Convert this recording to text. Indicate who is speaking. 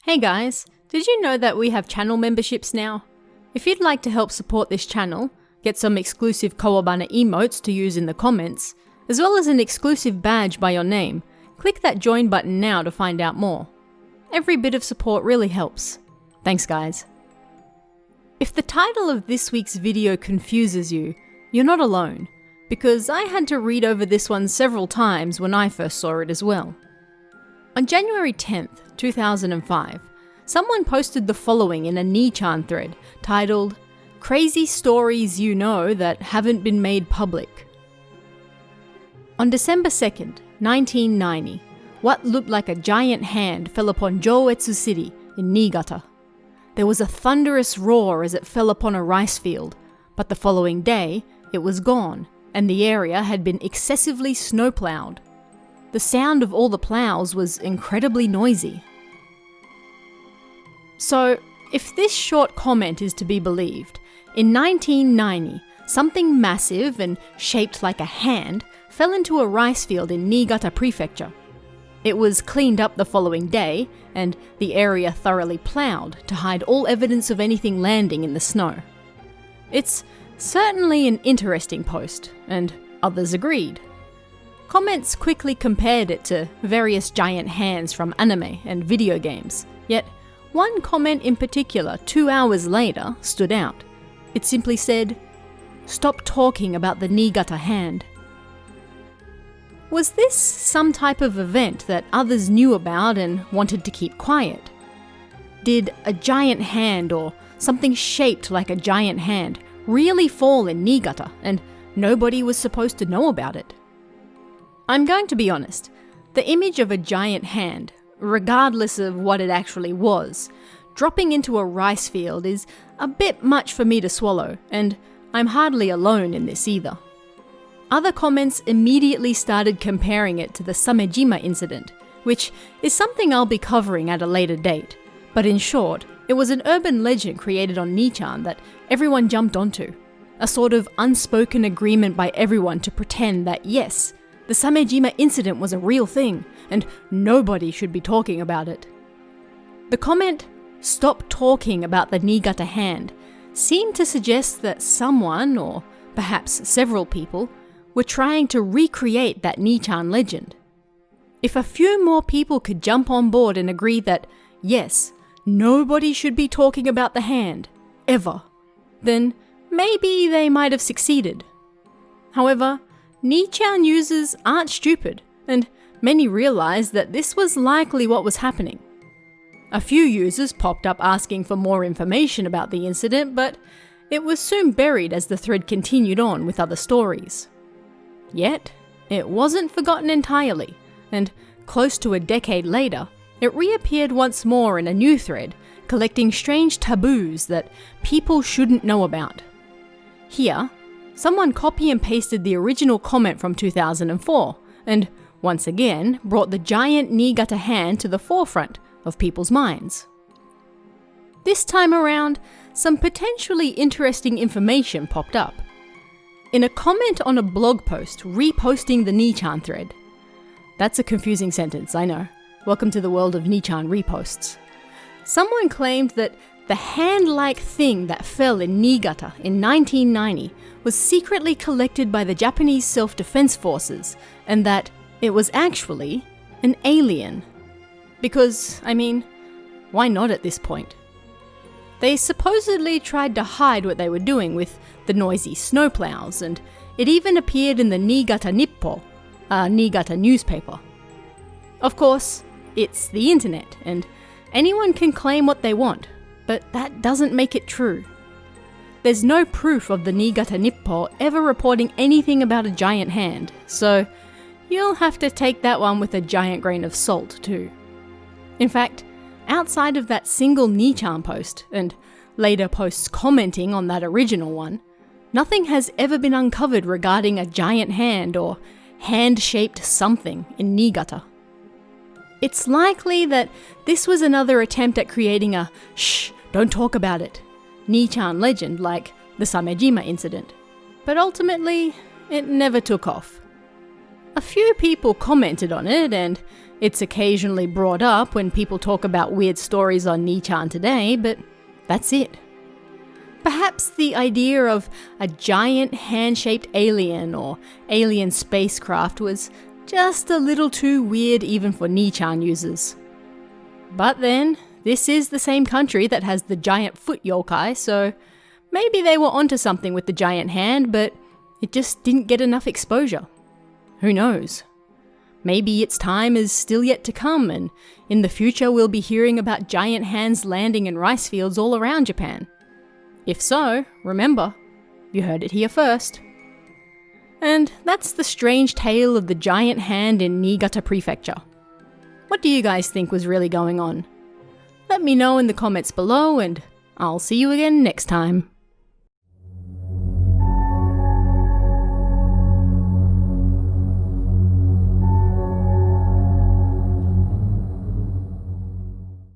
Speaker 1: Hey guys, did you know that we have channel memberships now? If you'd like to help support this channel, get some exclusive Kawabana emotes to use in the comments, as well as an exclusive badge by your name, click that join button now to find out more. Every bit of support really helps. Thanks guys. If the title of this week's video confuses you, you're not alone, because I had to read over this one several times when I first saw it as well. On January 10th, 2005, someone posted the following in a Nichan thread titled, "Crazy Stories You Know That Haven't Been Made Public." On December 2nd, 1990, what looked like a giant hand fell upon Joetsu City in Niigata. There was a thunderous roar as it fell upon a rice field, but the following day, it was gone, and the area had been excessively snowplowed. The sound of all the plows was incredibly noisy. So, if this short comment is to be believed, in 1990, something massive and shaped like a hand fell into a rice field in Niigata Prefecture. It was cleaned up the following day, and the area thoroughly plowed to hide all evidence of anything landing in the snow. It's certainly an interesting post, and others agreed. Comments quickly compared it to various giant hands from anime and video games, yet one comment in particular 2 hours later stood out. It simply said, "Stop talking about the Niigata hand." Was this some type of event that others knew about and wanted to keep quiet? Did a giant hand or something shaped like a giant hand really fall in Niigata and nobody was supposed to know about it? I'm going to be honest, the image of a giant hand, regardless of what it actually was, dropping into a rice field is a bit much for me to swallow, and I'm hardly alone in this either. Other comments immediately started comparing it to the Samejima incident, which is something I'll be covering at a later date, but in short, it was an urban legend created on Nichan that everyone jumped onto. A sort of unspoken agreement by everyone to pretend that yes, the Samejima incident was a real thing, and nobody should be talking about it. The comment, "Stop talking about the Niigata hand," seemed to suggest that someone, or perhaps several people, were trying to recreate that Nichan legend. If a few more people could jump on board and agree that, yes, nobody should be talking about the hand, ever, then maybe they might have succeeded. However, Nichan users aren't stupid, and many realized that this was likely what was happening. A few users popped up asking for more information about the incident, but it was soon buried as the thread continued on with other stories. Yet, it wasn't forgotten entirely, and close to a decade later, it reappeared once more in a new thread, collecting strange taboos that people shouldn't know about. Here, someone copy and pasted the original comment from 2004, and once again brought the giant Niigata hand to the forefront of people's minds. This time around, some potentially interesting information popped up. In a comment on a blog post reposting the Nichan thread. That's a confusing sentence, I know. Welcome to the world of Nichan reposts. Someone claimed that the hand-like thing that fell in Niigata in 1990 was secretly collected by the Japanese Self-Defense Forces, and that it was actually an alien. Because, I mean, why not at this point? They supposedly tried to hide what they were doing with the noisy snowplows, and it even appeared in the Niigata Nippo, a Niigata newspaper. Of course, it's the internet, and anyone can claim what they want, but that doesn't make it true. There's no proof of the Niigata Nippo ever reporting anything about a giant hand, so you'll have to take that one with a giant grain of salt too. In fact, outside of that single Nichan post, and later posts commenting on that original one, nothing has ever been uncovered regarding a giant hand or hand-shaped something in Niigata. It's likely that this was another attempt at creating a "shh, don't talk about it" Nichan legend like the Samejima incident, but ultimately, it never took off. A few people commented on it, and It's occasionally brought up when people talk about weird stories on Nichan today, but that's it. Perhaps the idea of a giant hand-shaped alien or alien spacecraft was just a little too weird even for Nichan users. But then, this is the same country that has the giant foot yokai, so maybe they were onto something with the giant hand, but it just didn't get enough exposure. Who knows? Maybe its time is still yet to come, and in the future we'll be hearing about giant hands landing in rice fields all around Japan. If so, remember, you heard it here first. And that's the strange tale of the giant hand in Niigata Prefecture. What do you guys think was really going on? Let me know in the comments below, and I'll see you again next time.